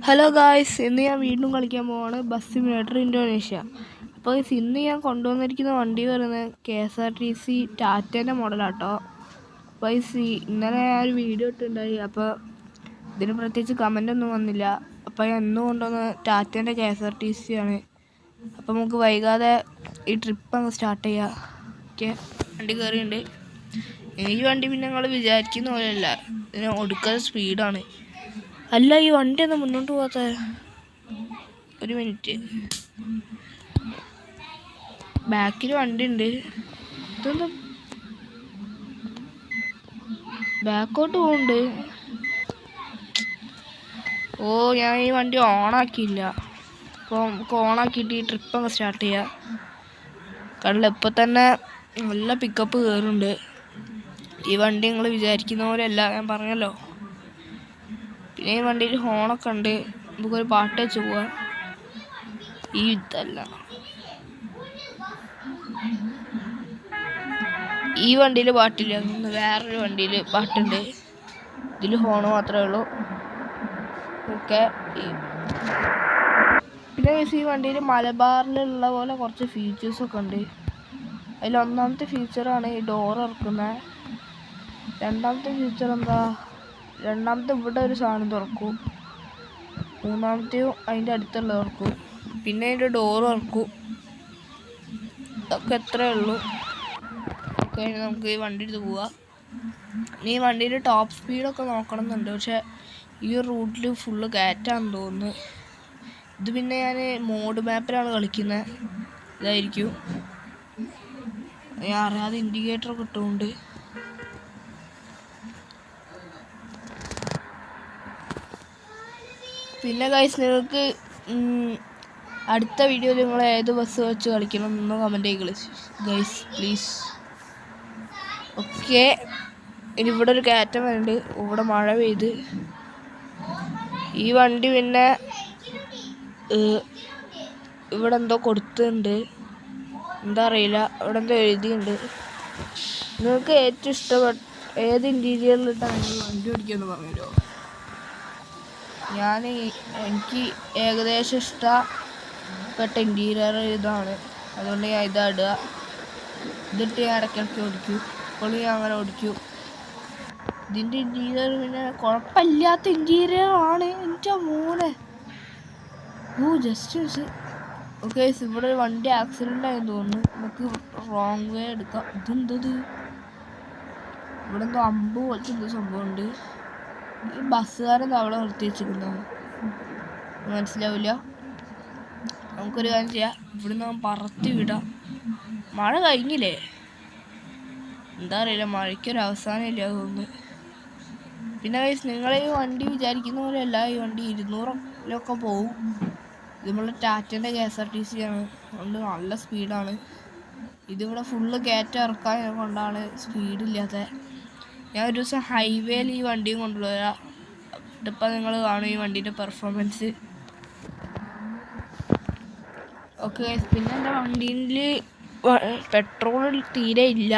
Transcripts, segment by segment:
Hello guys, ഇന്ന് ഞാൻ വീണ്ടും കളിക്കാൻ പോവാണ് ബസ് സിമുലേറ്റർ ഇന്തോനേഷ്യ. അപ്പോൾ ഇന്ന് ഞാൻ കൊണ്ടുവന്നിരിക്കുന്ന വണ്ടി പറയുന്നത് KSRTC ടാറ്റേൻ്റെ മോഡലാട്ടോ. അപ്പോൾ ഇന്നലെ ഞാൻ ഒരു വീഡിയോ ഇട്ടുണ്ടായി. അപ്പോൾ ഇതിന് പ്രത്യേകിച്ച് കമൻ്റ് ഒന്നും വന്നില്ല. അപ്പോൾ ഞാൻ ഇന്ന് കൊണ്ടുവന്ന ടാറ്റേൻ്റെ KSRTC ആണ്. അപ്പോൾ നമുക്ക് വൈകാതെ ഈ ട്രിപ്പ് അങ്ങ് സ്റ്റാർട്ട് ചെയ്യാം. ഓക്കെ, വണ്ടി കയറിയുണ്ട്. ഈ വണ്ടി പിന്നെ ഞങ്ങൾ വിചാരിക്കുന്ന പോലെയല്ല, ഇതിന് ഒടുക്കാതെ സ്പീഡാണ്. അല്ല, ഈ വണ്ടി ഒന്ന് മുന്നോട്ട് പോകാത്ത? ഒരു മിനിറ്റ്, ബാക്കിൽ വണ്ടി ഉണ്ട്. ഇതൊന്ന് ബാക്കോട്ട് പോകുന്നുണ്ട്. ഓ, ഞാൻ ഈ വണ്ടി ഓണാക്കിയില്ല. അപ്പോൾ നമുക്ക് ഓണാക്കിയിട്ട് ഈ ട്രിപ്പ് അങ്ങ് സ്റ്റാർട്ട് ചെയ്യാം. കാരണം ഇപ്പം തന്നെ നല്ല പിക്കപ്പ് കയറുന്നുണ്ട്. ഈ വണ്ടി നിങ്ങൾ വിചാരിക്കുന്ന പോലെയല്ല, ഞാൻ പറഞ്ഞല്ലോ. പിന്നെ ഈ വണ്ടിയിൽ ഹോണൊക്കെ ഉണ്ട്. നമുക്കൊരു പാട്ട് വെച്ച് പോവാം. ഈ ഇതല്ല, ഈ വണ്ടിയിൽ പാട്ടില്ല, വേറൊരു വണ്ടിയിൽ പാട്ടുണ്ട്. ഇതിൽ ഹോണ് മാത്രമേ ഉള്ളൂ. ഓക്കെ, പിന്നെ ഈ വണ്ടിയിൽ മലബാറിലുള്ള പോലെ കുറച്ച് ഫീച്ചേഴ്സൊക്കെ ഉണ്ട്. അതിലൊന്നാമത്തെ ഫീച്ചറാണ് ഈ ഡോർ ഇറക്കുന്നത്. രണ്ടാമത്തെ ഫീച്ചർ എന്താ? രണ്ടാമത്തെ ഇവിടെ ഒരു സാധനം തുറക്കും. മൂന്നാമത്തെയും അതിൻ്റെ അടുത്തുള്ള തുറക്കും. പിന്നെ അതിൻ്റെ ഡോർ തുറക്കും. ഇതൊക്കെ എത്രയേ ഉള്ളൂ. ഓക്കെ, നമുക്ക് ഈ വണ്ടി എടുത്ത് പോവാം. ഈ വണ്ടിയിൽ ടോപ്പ് സ്പീഡൊക്കെ നോക്കണം എന്നുണ്ട്. പക്ഷേ ഈ റൂട്ടിൽ ഫുള്ള് കയറ്റാന്ന് തോന്നുന്നു. ഇത് പിന്നെ ഞാൻ മോഡ് മാപ്പിലാണ് കളിക്കുന്നത്. ഇതായിരിക്കും, ഞാൻ അറിയാതെ ഇൻഡിക്കേറ്ററൊക്കെ ഇട്ടുകൊണ്ട്. പിന്നെ ഗൈസ്, നിങ്ങൾക്ക് അടുത്ത വീഡിയോയിൽ നിങ്ങൾ ഏത് ബസ് വെച്ച് കളിക്കണം എന്ന് കമൻറ്റ് ചെയ്യുക ഗൈസ്, പ്ലീസ്. ഓക്കെ, ഇനി ഇവിടെ ഒരു കയറ്റം വരുന്നുണ്ട്. ഇവിടെ മഴ പെയ്ത് ഈ വണ്ടി പിന്നെ ഇവിടെ എന്തോ കൊടുത്തിട്ടുണ്ട്, എന്താ അറിയില്ല. ഇവിടെ എന്തോ എഴുതിയുണ്ട്. നിങ്ങൾക്ക് ഏറ്റവും ഇഷ്ടപ്പെട്ട ഏത് ഇൻറ്റീരിയറിലിട്ടാണ് നിങ്ങൾ വണ്ടി ഓടിക്കുമെന്ന് പറഞ്ഞല്ലോ. എനിക്ക് ഏകദേശം ഇഷ്ടപ്പെട്ട ഇൻറ്റീരിയർ ഇതാണ്. അതുകൊണ്ട് ഞാൻ ഇതാ ഇടുക. ഇതിട്ട് ഞാൻ ഇടയ്ക്കിടയ്ക്ക് ഓടിക്കും. ഇപ്പോൾ ഞാൻ അങ്ങനെ ഓടിക്കും. ഇതിൻ്റെ ഇൻറ്റീരിയർ പിന്നെ കുഴപ്പമില്ലാത്ത ഇൻറ്റീരിയർ ആണ്. എൻ്റെ മോനെ, ജസ്റ്റ് മിസ്. ഓക്കെ, ഇവിടെ ഒരു വണ്ടി ആക്സിഡൻ്റ് ആയെന്ന് തോന്നുന്നു. നമുക്ക് റോങ് വേ എടുക്കാം. ഇതെന്തത്? ഇവിടെ എന്തോ അമ്പ് പോലത്തെ എന്തോ സംഭവമുണ്ട്. ഈ ബസ്സുകാരൻ അവിടെ നിർത്തി വെച്ചിരിക്കുന്നതാണ്, മനസ്സിലാവില്ല. നമുക്കൊരു കാര്യം ചെയ്യാം, ഇവിടുന്ന് നമ്മൾ പറത്തി വിടാം. മഴ കഴിഞ്ഞില്ലേ? എന്താ അറിയില്ല, മഴയ്ക്കൊരു അവസാനമില്ല തോന്നുന്നു. പിന്നെ നിങ്ങൾ ഈ വണ്ടി വിചാരിക്കുന്ന പോലെയല്ല. ഈ വണ്ടി 200-ലൊക്കെ പോവും. ഇത് നമ്മളെ ടാറ്റേൻ്റെ KSRTC ആണ്. അതുകൊണ്ട് നല്ല സ്പീഡാണ്. ഇതിവിടെ ഫുള്ള് കയറ്റം ഇറക്കാൻ കൊണ്ടാണ് സ്പീഡില്ലാത്ത. ഞാൻ ഒരു ദിവസം ഹൈവേയിൽ ഈ വണ്ടിയും കൊണ്ടുവരാം. ഇതിപ്പോൾ നിങ്ങൾ കാണും ഈ വണ്ടീൻ്റെ പെർഫോമൻസ്. ഓക്കെ, പിന്നെ എൻ്റെ വണ്ടീയിൽ പെട്രോൾ തീരെ ഇല്ല.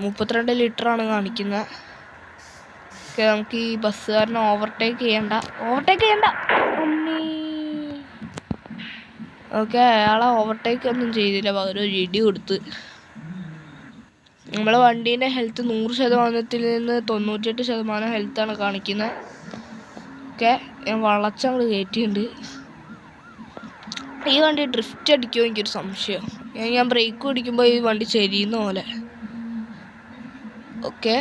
32 ലിറ്ററാണ് കാണിക്കുന്നത്. ഓക്കെ, നമുക്ക് ഈ ബസ്സുകാരനെ ഓവർടേക്ക് ചെയ്യണ്ട. ഓക്കെ, അയാളെ ഓവർടേക്ക് ഒന്നും ചെയ്തില്ല, പകരം ഒരു ഇടി കൊടുത്ത്. നമ്മളെ വണ്ടീൻ്റെ ഹെൽത്ത് 100%-ത്തിൽ നിന്ന് 98% ഹെൽത്താണ് കാണിക്കുന്നത്. ഓക്കെ, ഞാൻ വളച്ചങ്ങോട്ട് കയറ്റിയിട്ടുണ്ട്. ഈ വണ്ടി ഡ്രിഫ്റ്റ് അടിക്കുമോ എനിക്കൊരു സംശയം. ഞാൻ ബ്രേക്ക് പിടിക്കുമ്പോൾ ഈ വണ്ടി ചെരിയുന്ന പോലെ. ഓക്കെ,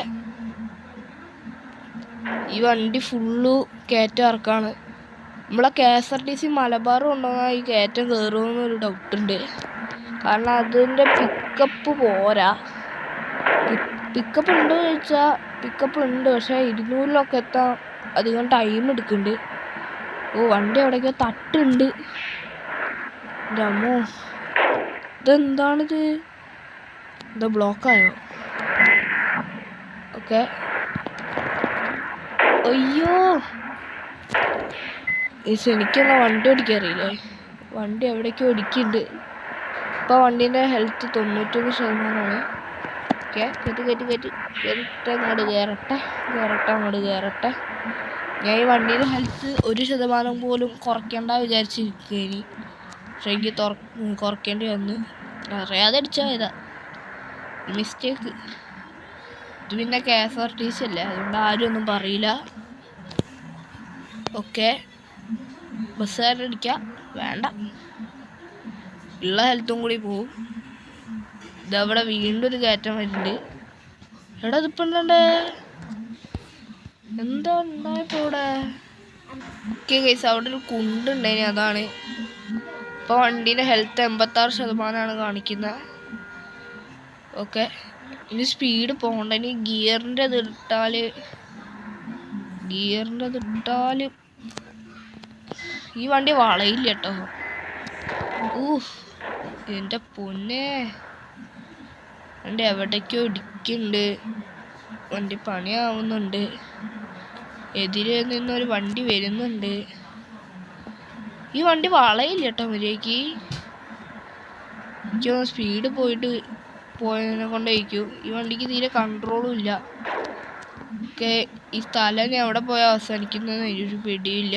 ഈ വണ്ടി ഫുള്ള് കയറ്റം ഇറക്കാണ്. നമ്മളെ KSRTC മലബാർ കൊണ്ടുവന്നാൽ ഈ കയറ്റം കയറുമെന്നൊരു ഡൗട്ടുണ്ട്. കാരണം അതിൻ്റെ പിക്കപ്പ് പോരാ. പിക്കപ്പ് ഉണ്ടോ എന്ന് ചോദിച്ചാൽ പിക്കപ്പ് ഉണ്ട്, പക്ഷേ 200-ലൊക്കെ എത്താൻ അധികം ടൈം എടുക്കുന്നുണ്ട്. വണ്ടി എവിടേക്കോ തട്ടുണ്ട്. രമോ, ഇതെന്താണിത്? എന്താ ബ്ലോക്കായോ? ഓക്കെ, അയ്യോ, എനിക്കെന്നാ വണ്ടി ഓടിക്കാറിയില്ലേ? വണ്ടി എവിടേക്കോ ഓടിക്കുന്നുണ്ട്. ഇപ്പോൾ വണ്ടീൻ്റെ ഹെൽത്ത് 91%. ഓക്കെ, കയറ്റി അങ്ങോട്ട് കയറട്ടെ. ഞാൻ ഈ വണ്ടിയുടെ ഹെൽത്ത് 1% പോലും കുറയ്ക്കേണ്ട വിചാരിച്ചിരിക്കുകയാണ്. പക്ഷെ എനിക്ക് കുറയ്ക്കേണ്ടി വന്നു. അറിയാതെ അടിച്ചായതാ, മിസ്റ്റേക്ക്. ഇത് പിന്നെ KSRTC അല്ലേ, അതുകൊണ്ട് ആരും ഒന്നും പറയില്ല. ഓക്കെ, ബസ്സുകാരടിക്കാം, വേണ്ട, ഉള്ള ഹെൽത്തും കൂടി പോവും. ഇതവിടെ വീണ്ടും ഒരു കയറ്റം വരുന്നുണ്ട്. എടാ ഇതിപ്പോൾ എന്താ ഉണ്ടായപ്പോൾ ഇവിടെ? ഓക്കെ ഗൈസ്, അവിടെ ഒരു കുണ്ടുണ്ടായിന്, അതാണ്. ഇപ്പോൾ വണ്ടീൻ്റെ ഹെൽത്ത് 86% കാണിക്കുന്നത്. ഓക്കെ, ഇനി സ്പീഡ് പോകണ്ട. ഇനി ഗിയറിൻ്റെ ഇട്ടാൽ ഈ വണ്ടി വളയില്ല കേട്ടോ. എൻ്റെ പൊന്നെ, വണ്ടി എവിടേക്കോ ഇടിക്കുന്നുണ്ട്. വണ്ടി പണിയാവുന്നുണ്ട്. എതിരെ നിന്നൊരു വണ്ടി വരുന്നുണ്ട്. ഈ വണ്ടി വളയില്ല കേട്ടോ മര്യാദയ്ക്ക്. എനിക്കൊന്ന് സ്പീഡ് പോയതിനെ കൊണ്ടായിരിക്കും. ഈ വണ്ടിക്ക് തീരെ കൺട്രോളും ഇല്ല. ഒക്കെ ഈ സ്ഥലം എവിടെ പോയാൽ അവസാനിക്കുന്നതെന്ന് ഒരു പിടിയില്ല.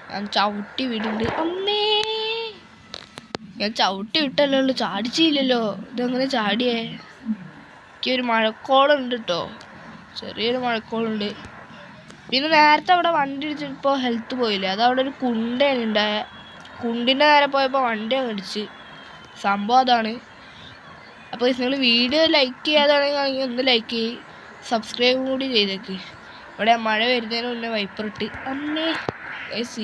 ഞാൻ ചവിട്ടി വിടുന്നുണ്ട്. അമ്മേ, ഞാൻ ചവിട്ടി വിട്ടല്ലോ ഉള്ളു, ചാടിച്ചില്ലല്ലോ. ഇതെങ്ങനെ ചാടിയേ? എനിക്കൊരു മഴക്കോളുണ്ട് കേട്ടോ, ചെറിയൊരു മഴക്കോളുണ്ട്. പിന്നെ നേരത്തെ അവിടെ വണ്ടി ഇടിച്ചപ്പോൾ ഹെൽത്ത് പോയില്ലേ, അതവിടെ ഒരു കുണ്ടേന് ഉണ്ടായ. കുണ്ടിൻ്റെ നേരെ പോയപ്പോൾ വണ്ടി അടിച്ച്. സംഭവം അതാണ്. അപ്പോൾ നിങ്ങൾ വീഡിയോ ലൈക്ക് ചെയ്യാതാണെങ്കിൽ ഒന്ന് ലൈക്ക് ചെയ്യ്, സബ്സ്ക്രൈബും കൂടി ചെയ്തേക്ക്. ഇവിടെ മഴ വരുന്നതിന് മുന്നേ വൈപ്പർ ഇട്ട്. അമ്മേ,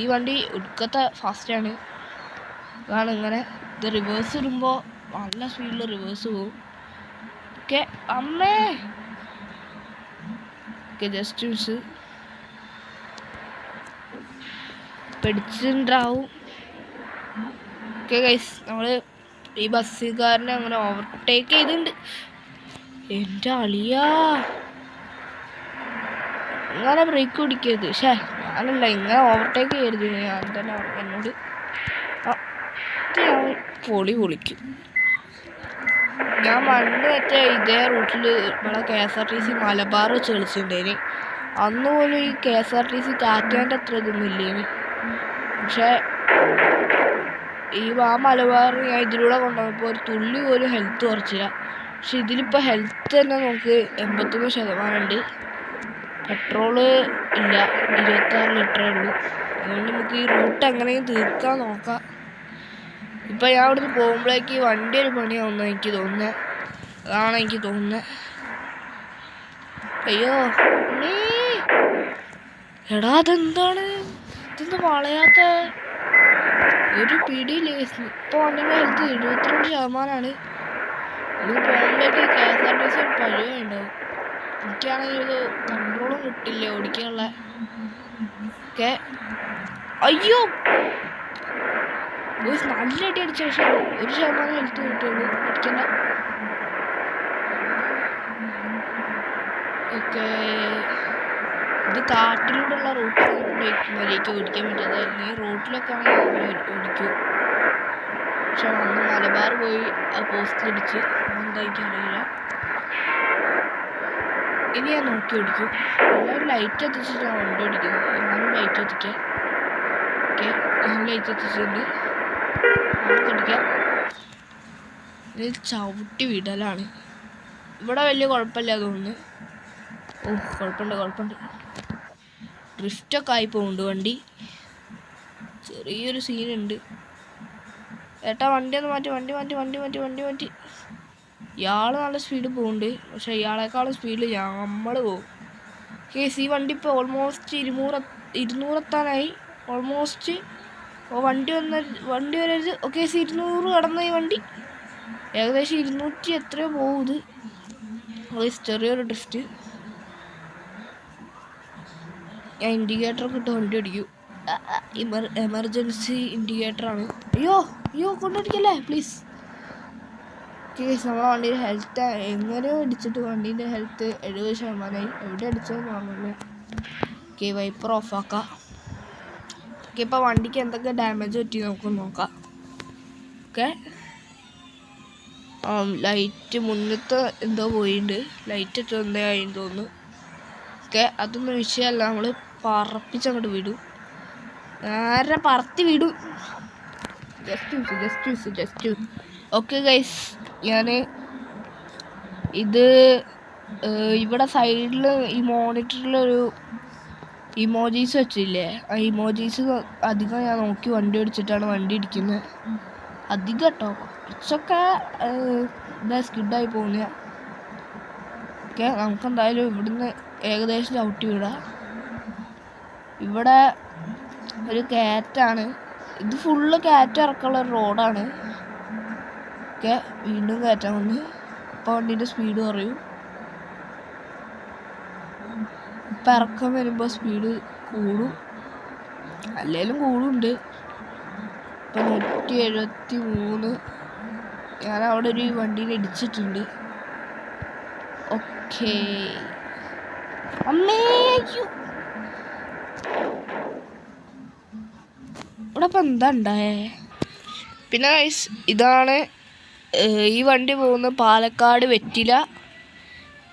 ഈ വണ്ടി ഒടുക്കത്തെ ഫാസ്റ്റാണ്. അതാണ് ഇങ്ങനെ. ഇത് റിവേഴ്സ് ഇടുമ്പോൾ നല്ല സ്പീഡിൽ റിവേഴ്സ് പോകും. ഓക്കെ, അമ്മേ, ഓക്കെ, ജസ്റ്റ് മിസ് പിടിച്ചിട്ടുണ്ടാവും. ഓക്കെ ഗൈസ്, നമ്മൾ ഈ ബസ്സുകാരനെ അങ്ങനെ ഓവർടേക്ക് ചെയ്തിട്ടുണ്ട്. എൻ്റെ അളിയാ, ഇങ്ങനെ ബ്രേക്ക് പിടിക്കരുത്. ഞാനല്ല, ഇങ്ങനെ ഓവർടേക്ക് ചെയ്യരുത്. ഞാൻ തന്നെ എന്നോട് പൊളിക്കും. ഞാൻ മണ്ണ് മറ്റേ ഇതേ റൂട്ടിൽ നമ്മളെ KSRTC മലബാർ വെച്ച് കളിച്ചിട്ടുണ്ടേന്. അന്ന് പോലും ഈ KSRTC ടാറ്റാൻ്റെ അത്ര ഇതൊന്നും ഇല്ലേന്. പക്ഷേ ഈ മലബാർ ഞാൻ ഇതിലൂടെ കൊണ്ടുപോയപ്പോൾ ഒരു തുള്ളി പോലും ഹെൽത്ത് കുറച്ചില്ല. പക്ഷെ ഇതിലിപ്പോൾ ഹെൽത്ത് തന്നെ നമുക്ക് 81% ഉണ്ട്. പെട്രോള് ഇല്ല, 26 ലിറ്ററേ ഉള്ളൂ. അതുകൊണ്ട് നമുക്ക് ഈ റൂട്ട് എങ്ങനെയും തീർക്കാൻ നോക്കാം. ഇപ്പം ഞാൻ അവിടുന്ന് പോകുമ്പോഴേക്ക് വണ്ടി ഒരു പണിയാവുന്ന എനിക്ക് തോന്നുന്നത്. അതാണ് എനിക്ക് തോന്നുന്നത്. അയ്യോ എടാ, അതെന്താണ് ഇതെന്താ വളയാത്ത? ഒരു പിടിയില്ലേ. ഇപ്പോൾ വണ്ടിയുടെ ഹെൽത്ത് 72%. ഇത് പോകുമ്പോഴേക്ക് KSRTC ഒരു പരിപാടിയുണ്ടാവും. എനിക്കാണെങ്കിൽ ഇത് കൺട്രോളും കിട്ടില്ല ഓടിക്കാനുള്ള. ഓക്കെ, അയ്യോ, നല്ല അടി അടിച്ച ശേഷം 1% ഹെൽത്ത് കിട്ടുള്ളൂ. അടിക്കണ്ട. ഓക്കെ, ഇത് കാട്ടിലൂടെയുള്ള റൂട്ടാണെങ്കിൽ മര്യാദയ്ക്ക് ഓടിക്കാൻ പറ്റാതെ. ഈ റോട്ടിലൊക്കെ ആണെങ്കിൽ ഓടിക്കും. പക്ഷെ വന്ന് മലബാർ പോയി ആ പോസ്റ്റിലിടിച്ച് എന്താ എനിക്കറിയില്ല. ഇനി ഞാൻ നോക്കി ഓടിക്കും. എല്ലാവരും ലൈറ്റ് എത്തിച്ചിട്ടാണ് വണ്ടി ഓടിക്കുന്നത്. ഞാനും ലൈറ്റ് എത്തിക്കാം. ഓക്കെ, ഞാൻ ലൈറ്റ് എത്തിച്ചിട്ടുണ്ട്. നമുക്ക് അടിക്കാം. ഇത് ചവിട്ടി വിടലാണ്. ഇവിടെ വലിയ കുഴപ്പമില്ല തോന്നുന്നു. കുഴപ്പമുണ്ട്. ഡ്രിഫ്റ്റൊക്കെ ആയി പോകുന്നുണ്ട് വണ്ടി. ചെറിയൊരു സീനുണ്ട്. ഏട്ടാ, വണ്ടി ഒന്ന് മാറ്റി. ഇയാൾ നല്ല സ്പീഡ് പോകുന്നുണ്ട്. പക്ഷേ ഇയാളെക്കാളും സ്പീഡിൽ നമ്മൾ പോകും. കേസ് ഈ വണ്ടി ഇപ്പോൾ ഓൾമോസ്റ്റ് 200 എത്താനായി. ഓൾമോസ്റ്റ് വണ്ടി വരരുത്. ഓക്കെ, 200 കടന്ന ഈ വണ്ടി. ഏകദേശം 200 എത്രയോ പോകും. ഇത് ചെറിയൊരു ഡ്രിഫ്റ്റ്. ഞാൻ ഇൻഡിക്കേറ്ററൊക്കെ ഇട്ട് വണ്ടി ഓടിക്കും. എമർജൻസി ഇൻഡിക്കേറ്ററാണ്. അയ്യോ കൊണ്ടടിക്കല്ലേ പ്ലീസ്. കേസ് നമ്മളെ വണ്ടിയുടെ ഹെൽത്ത് എങ്ങനെയോ അടിച്ചിട്ട് വണ്ടീൻ്റെ ഹെൽത്ത് 70%. എവിടെ അടിച്ചതെന്ന് പറഞ്ഞില്ല. Okay, wiper ഓഫാക്കാം. ഓക്കെ, ഇപ്പോൾ വണ്ടിക്ക് എന്തൊക്കെ ഡാമേജ് പറ്റി നമുക്ക് നോക്കാം. ഓക്കെ, ലൈറ്റ് മുന്നത്തെ എന്തോ പോയിട്ടുണ്ട്. ലൈറ്റ് എന്തോ ആയെന്ന് തോന്നുന്നു. ഓക്കെ, അതൊന്നും വിഷയമല്ല. നമ്മൾ പറപ്പിച്ചങ്ങോട്ട് വിടും, നേരെ പറത്തി വിടും. ജസ്റ്റ് ഓക്കെ ഗൈസ്, ഞാൻ ഇത് ഇവിടെ സൈഡിൽ ഈ മോണിറ്ററിലൊരു ഇമോജീസ് വെച്ചില്ലേ, ആ ഇമോജീസ് അധികം ഞാൻ നോക്കി വണ്ടി ഓടിച്ചിട്ടാണ് വണ്ടി ഇടിക്കുന്നത്. അധികം കേട്ടോ, കുറച്ചൊക്കെ സ്കിഡായി പോകുന്ന. ഓക്കെ, നമുക്കെന്തായാലും ഇവിടുന്ന് ഏകദേശം ചവിട്ടി വിടാം. ഇവിടെ ഒരു കയറ്റാണ്, ഇത് ഫുള്ള് കയറ്റം ഇറക്കാനുള്ള ഒരു റോഡാണ്. ഓക്കെ, വീണ്ടും കയറ്റാൻ വന്ന്. അപ്പോൾ വണ്ടീൻ്റെ സ്പീഡ് കുറയും. ഇപ്പം ഇറക്കം വരുമ്പോൾ സ്പീഡ് കൂടും, അല്ലെങ്കിലും കൂടുന്നുണ്ട്. ഇപ്പം 173. ഞാൻ അവിടെ ഒരു വണ്ടീനെ ഇടിച്ചിട്ടുണ്ട്. ഓക്കേ, അമ്മേയ്യോ, ഇവിടെ ഇപ്പം എന്താ ഉണ്ടായേ? പിന്നെ ഗൈസ്, ഇതാണ് ഈ വണ്ടി പോകുന്ന പാലക്കാട് വെറ്റില.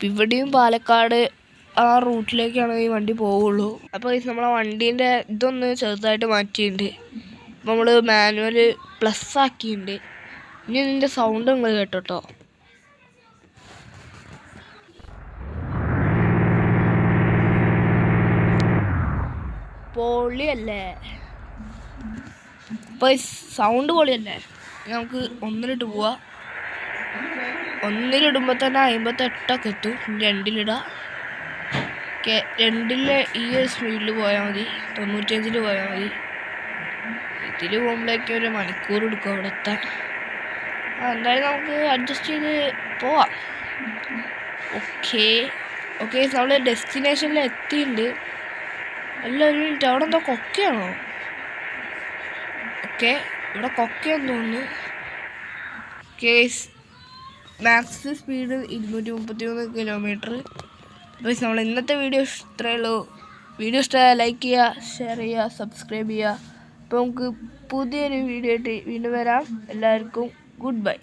ഇവിടെയും പാലക്കാട് ആ റൂട്ടിലേക്കാണ് ഈ വണ്ടി പോവുള്ളൂ. അപ്പോൾ ഗൈസ്, നമ്മളെ വണ്ടീൻ്റെ ഇതൊന്ന് ചെറുതായിട്ട് മാറ്റിയിട്ടുണ്ട്. അപ്പോൾ നമ്മൾ മാനുവൽ പ്ലസ് ആക്കിയിട്ടുണ്ട്. ഇനി ഇതിൻ്റെ സൗണ്ട് നിങ്ങൾ കേട്ടോ. പൊളിയല്ലേ? അപ്പോൾ സൗണ്ട് പൊളിയല്ലേ? നമുക്ക് ഒന്നിലിട്ട് പോവാം. ഒന്നിലിടുമ്പോൾ തന്നെ 58 എത്തും. 2-ലിടാം. ഓക്കെ, 2-ലെ ഈ ഒരു സ്പീഡിൽ പോയാൽ മതി, 95 പോയാൽ മതി. ഇതിൽ പോകുമ്പോഴേക്കും 1 മണിക്കൂർ എടുക്കും അവിടെ എത്താൻ. എന്തായാലും നമുക്ക് അഡ്ജസ്റ്റ് ചെയ്ത് പോവാം. ഓക്കെ, നമ്മൾ ഡെസ്റ്റിനേഷനിൽ എത്തിയിട്ടുണ്ട്. അല്ല, ഒരു മിനിറ്റ്, അവിടെ എന്തോ കൊക്കയാണോ? ഓക്കെ, ഇവിടെ കൊക്കയാന്ന് തോന്നുന്നു. Case max speed 233 kilometre. അപ്പോൾ നമ്മൾ ഇന്നത്തെ വീഡിയോ ഇത്രയേ ഉള്ളൂ. വീഡിയോ ഇഷ്ടമായ ലൈക്ക് ചെയ്യുക, ഷെയർ ചെയ്യുക, സബ്സ്ക്രൈബ് ചെയ്യുക. അപ്പോൾ നമുക്ക് പുതിയൊരു വീഡിയോ ആയിട്ട് വീണ്ടും വരാം. എല്ലാവർക്കും ഗുഡ് ബൈ.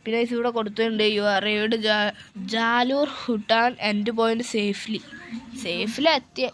പിന്നെ ഇവിടെ കൊടുത്തിട്ടുണ്ട്, you are arrived Jalur Bhutan end point safely എത്തിയ.